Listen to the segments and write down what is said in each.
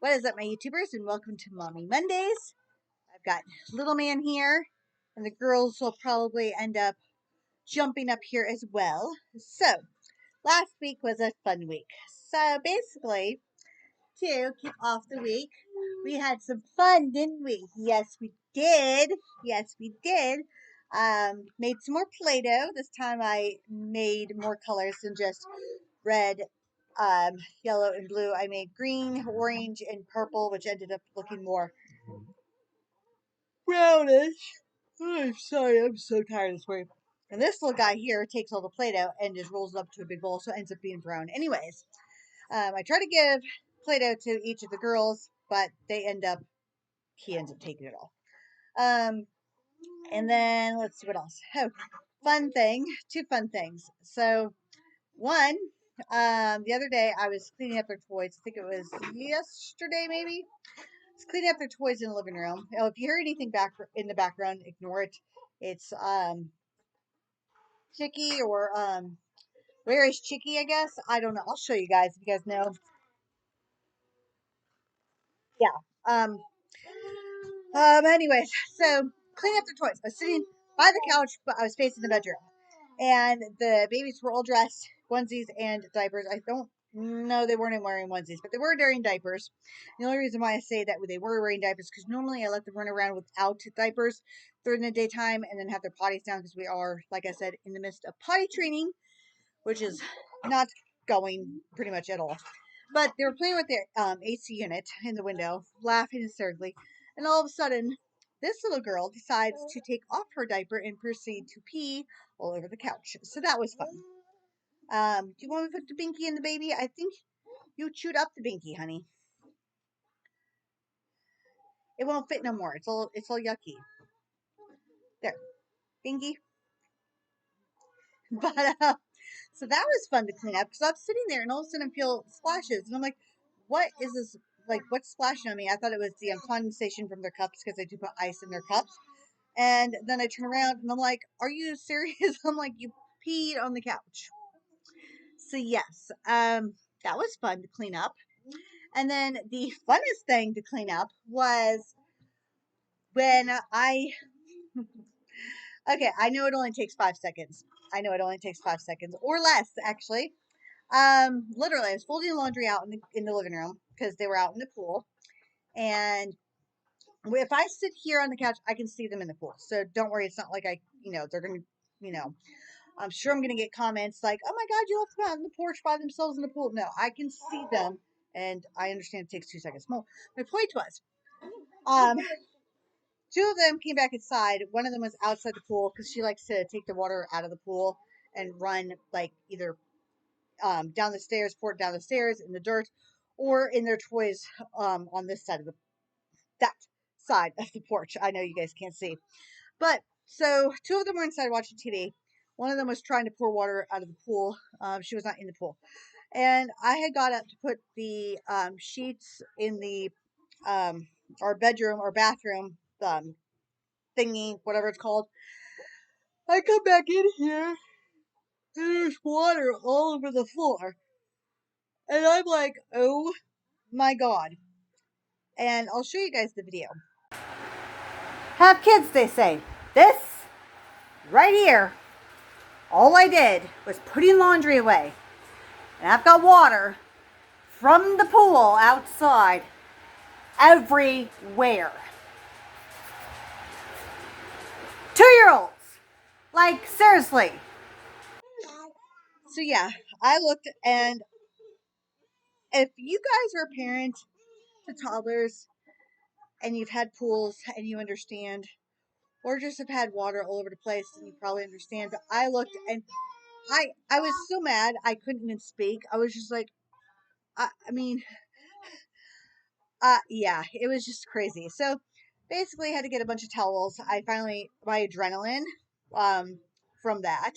What is up, my YouTubers, and welcome to Mommy Mondays. I've got little man here, and the girls will probably end up jumping up here as well. So, last week was a fun week. So, basically, to kick off the week, we had some fun, didn't we? Yes, we did. Yes, we did. Made some more Play-Doh. This time I made more colors than just red, yellow, and blue. I made green, orange, and purple, which ended up looking more brownish. Oh, I'm sorry, I'm so tired this morning. And this little guy here takes all the Play-Doh and just rolls it up to a big bowl, so it ends up being brown. Anyways, I try to give Play-Doh to each of the girls, but he ends up taking it all. And then let's see what else. Oh, two fun things. So one, the other day I was cleaning up their toys. I think it was yesterday, maybe. I was cleaning up their toys in the living room. Oh, if you hear anything back in the background, ignore it. It's Chicky or where is Chicky? I guess I don't know. I'll show you guys if you guys know. Yeah. Anyways, so cleaning up their toys. I was sitting by the couch, but I was facing the bedroom, and the babies were all dressed, onesies and diapers. I don't know they weren't wearing onesies, but they were wearing diapers. The only reason why I say that they were wearing diapers because normally I let them run around without diapers during the daytime and then have their potties down because we are, like I said, in the midst of potty training, which is not going pretty much at all. But they were playing with their AC unit in the window, laughing hysterically, and all of a sudden, this little girl decides to take off her diaper and proceed to pee all over the couch. So that was fun. Do you want to put the binky in the baby? I think you chewed up the binky, honey. It won't fit no more. It's all yucky. There, binky. But so that was fun to clean up because I'm sitting there and all of a sudden I feel splashes and I'm like, what is this? Like, what's splashing on me? I thought it was the condensation from their cups because they do put ice in their cups. And then I turn around and I'm like, are you serious? I'm like, you peed on the couch. So yes, that was fun to clean up. And then the funnest thing to clean up was when okay, I know it only takes 5 seconds. I know it only takes 5 seconds or less, actually. Literally, I was folding laundry out in the living room because they were out in the pool. And if I sit here on the couch, I can see them in the pool. So don't worry, it's not like they're going to, I'm sure I'm going to get comments like, oh my God, you left them out on the porch by themselves in the pool. No, I can see them. And I understand it takes 2 seconds. Well, my point was, um, two of them came back inside. One of them was outside the pool because she likes to take the water out of the pool and run like either down the stairs, pour it down the stairs in the dirt, or in their toys on this side of that side of the porch. I know you guys can't see, but so two of them were inside watching TV. One of them was trying to pour water out of the pool. She was not in the pool, and I had got up to put the sheets in the our bedroom or bathroom thingy, whatever it's called. I come back in here, and there's water all over the floor, and I'm like, oh my God. And I'll show you guys the video. Have kids, they say. This right here, all I did was putting laundry away. And I've got water from the pool outside everywhere. 2-year-olds. Like, seriously. So yeah, I looked, and if you guys are a parent to toddlers and you've had pools and you understand, or just have had water all over the place and you probably understand, but I looked and I was so mad I couldn't even speak. I was just like, I mean, yeah, it was just crazy. So basically, I had to get a bunch of towels. My adrenaline, from that,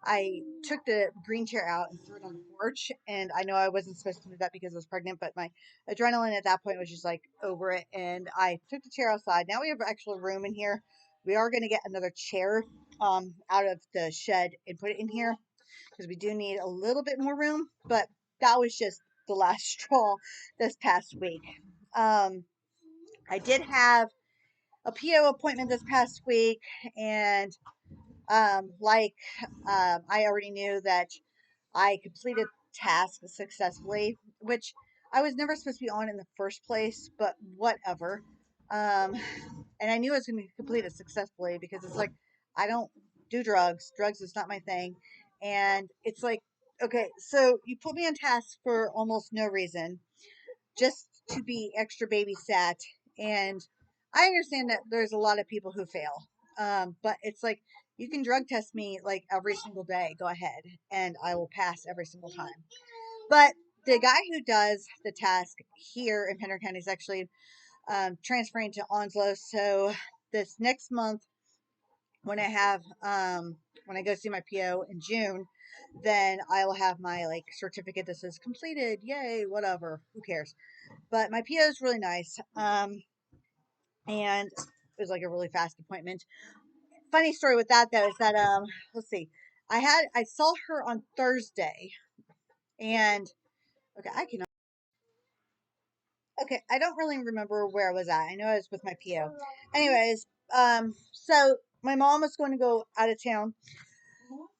I took the green chair out and threw it on the porch. And I know I wasn't supposed to do that because I was pregnant, but my adrenaline at that point was just like over it. And I took the chair outside. Now we have actual room in here. We are going to get another chair, out of the shed and put it in here because we do need a little bit more room. But that was just the last straw this past week. I did have a PO appointment this past week, and I already knew that I completed tasks successfully, which I was never supposed to be on in the first place, but whatever. Um, and I knew I was going to complete it successfully because it's like I don't do drugs. Drugs is not my thing, and it's like okay, so you put me on task for almost no reason, just to be extra babysat. And I understand that there's a lot of people who fail. But it's like you can drug test me like every single day. Go ahead, and I will pass every single time. But the guy who does the task here in Pender County is actually transferring to Onslow. So this next month, when I have when I go see my PO in June, then I will have my like certificate that says completed. Yay, whatever. Who cares? But my PO is really nice. And it was like a really fast appointment. Funny story with that though is that let's see. I saw her on Thursday, and okay, I don't really remember where I was at. I know I was with my PO. Anyways, so my mom was going to go out of town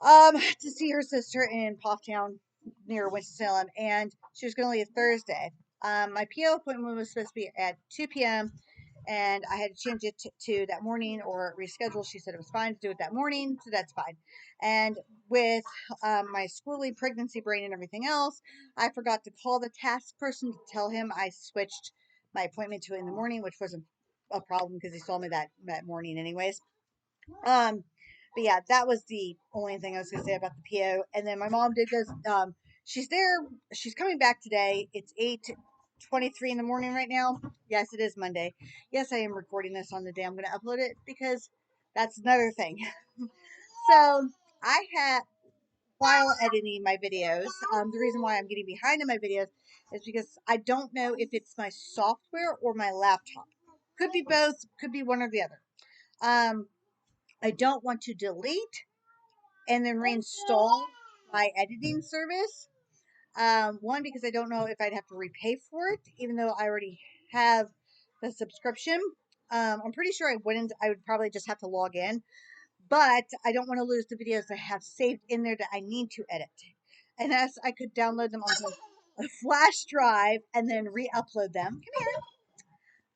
to see her sister in Pofftown near Winston-Salem, and she was going to leave Thursday. My PO appointment was supposed to be at 2 p.m., and I had to change it to that morning or reschedule. She said it was fine to do it that morning, so that's fine. And with my squirrely pregnancy brain and everything else, I forgot to call the task person to tell him I switched my appointment to in the morning, which wasn't a problem because he saw me that morning anyways. Um, but yeah, that was the only thing I was gonna say about the PO. And then my mom did this. She's there. She's coming back today. It's 8:23 in the morning right now. Yes, it is Monday. Yes, I am recording this on the day I'm gonna upload it because that's another thing. So I had while editing my videos. The reason why I'm getting behind in my videos is because I don't know if it's my software or my laptop. Could be both. Could be one or the other. Um, I don't want to delete and then reinstall my editing service. One, because I don't know if I'd have to repay for it, even though I already have the subscription. I'm pretty sure I wouldn't. I would probably just have to log in, but I don't want to lose the videos I have saved in there that I need to edit. And as I could download them onto a flash drive and then re-upload them. Come here.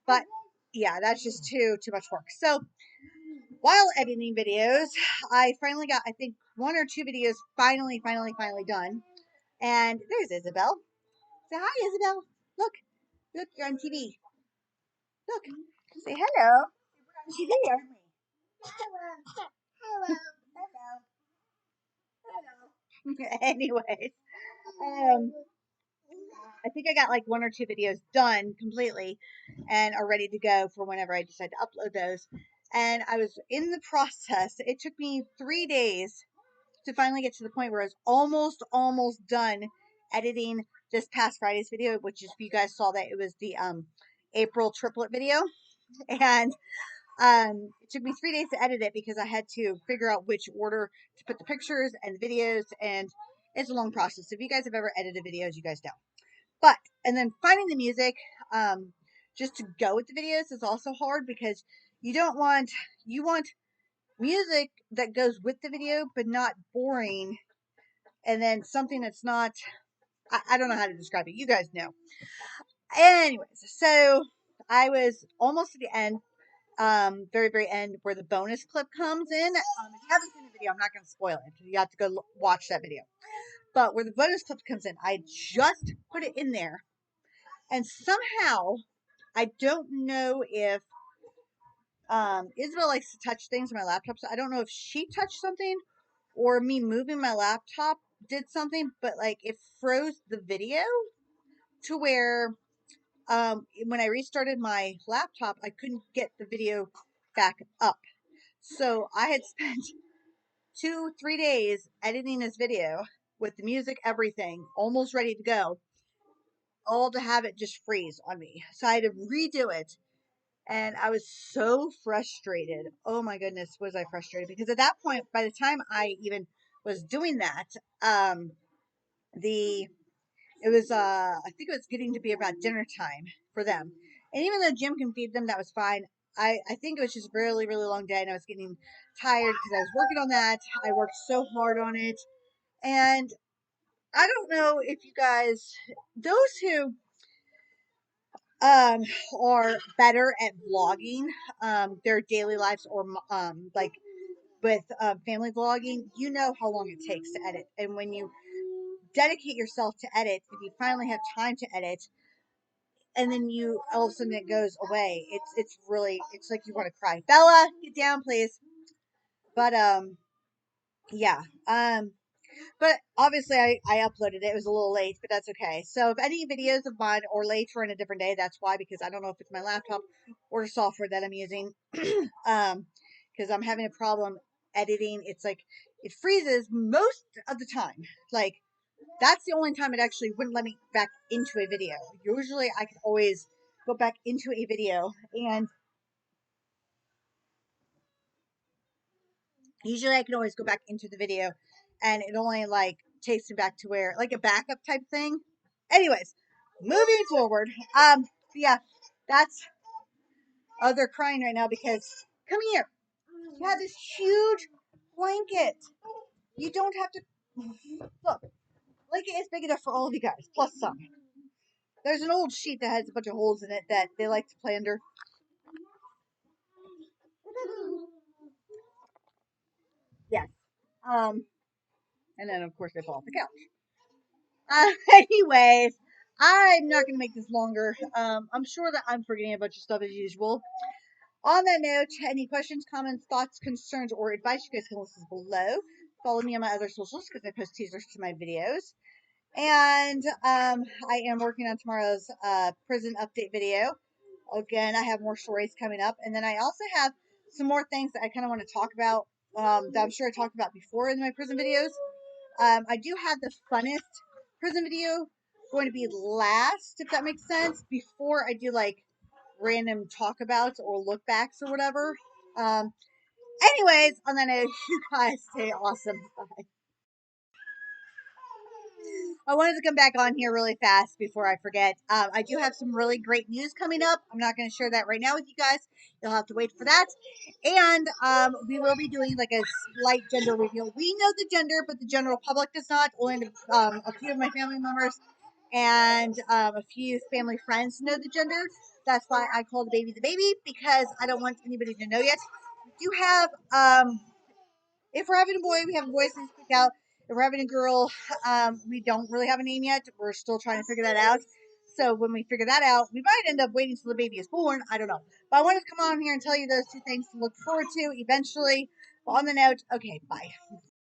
But yeah, that's just too much work. So while editing videos, I finally got, I think, one or two videos finally done. And there's Isabel. Say hi, Isabel. Look, you're on TV. Look, say hello. We're on TV, aren't we? Hello. Anyways, um, I think I got like one or two videos done completely and are ready to go for whenever I decide to upload those. And I was in the process. It took me 3 days to finally get to the point where I was almost done editing this past Friday's video, which is, if you guys saw that, it was the April triplet video. And it took me 3 days to edit it because I had to figure out which order to put the pictures and the videos, and it's a long process. If you guys have ever edited videos, you guys know. But and then finding the music, just to go with the videos is also hard because you don't want you want music that goes with the video, but not boring, and then something that's not. I don't know how to describe it. You guys know. Anyways, so I was almost at the end, very end where the bonus clip comes in. If you haven't seen the video, I'm not going to spoil it. You have to go watch that video. But where the bonus clip comes in, I just put it in there, and somehow I don't know if Isabel likes to touch things on my laptop, so I don't know if she touched something or me moving my laptop did something, but like it froze the video to where when I restarted my laptop, I couldn't get the video back up. So I had spent 2-3 days editing this video with the music, everything almost ready to go, all to have it just freeze on me. So I had to redo it. And I was so frustrated. Oh my goodness, was I frustrated? Because at that point, by the time I even was doing that, the It was I think it was getting to be about dinner time for them. And even though Jim can feed them, that was fine. I think it was just a really, really long day and I was getting tired because I was working on that. I worked so hard on it. And I don't know if you guys, those who um are better at vlogging their daily lives or like with family vlogging, you know how long it takes to edit. And when you dedicate yourself to edit, if you finally have time to edit, and then you all of a sudden it goes away, it's really, it's like you want to cry. Bella, get down, please. But yeah. But obviously I uploaded it. It was a little late, but that's okay. So if any videos of mine are late or in a different day, that's why, because I don't know if it's my laptop or the software that I'm using. Because I'm having a problem editing. It's like it freezes most of the time. Like that's the only time it actually wouldn't let me back into a video. Usually I can always go back into a video, and usually I can always go back into the video and it only like takes me back to where, like a backup type thing. Anyways, moving forward. Yeah, that's, oh, they're crying right now because, come here. You have this huge blanket. You don't have to, look, blanket is big enough for all of you guys, plus some. There's an old sheet that has a bunch of holes in it that they like to play under. Yes. Um, and then of course they fall off the couch. Anyways, I'm not going to make this longer. I'm sure that I'm forgetting a bunch of stuff as usual. On that note, any questions, comments, thoughts, concerns, or advice, you guys can list below. Follow me on my other socials because I post teasers to my videos. And I am working on tomorrow's prison update video. Again, I have more stories coming up. And then I also have some more things that I kind of want to talk about that I'm sure I talked about before in my prison videos. I do have the funnest prison video going to be last, if that makes sense, before I do like random talk abouts or look backs or whatever. Um, anyways, on that note, you guys stay awesome. Bye. I wanted to come back on here really fast before I forget. I do have some really great news coming up. I'm not going to share that right now with you guys. You'll have to wait for that. And we will be doing like a slight gender reveal. We know the gender, but the general public does not. Only a few of my family members and a few family friends know the gender. That's why I call the baby, because I don't want anybody to know yet. We do have if we're having a boy, we have a boy's name picked out. If we're having a girl, we don't really have a name yet. We're still trying to figure that out. So when we figure that out, we might end up waiting till the baby is born. I don't know. But I wanted to come on here and tell you those two things to look forward to eventually. But on the note, okay, bye.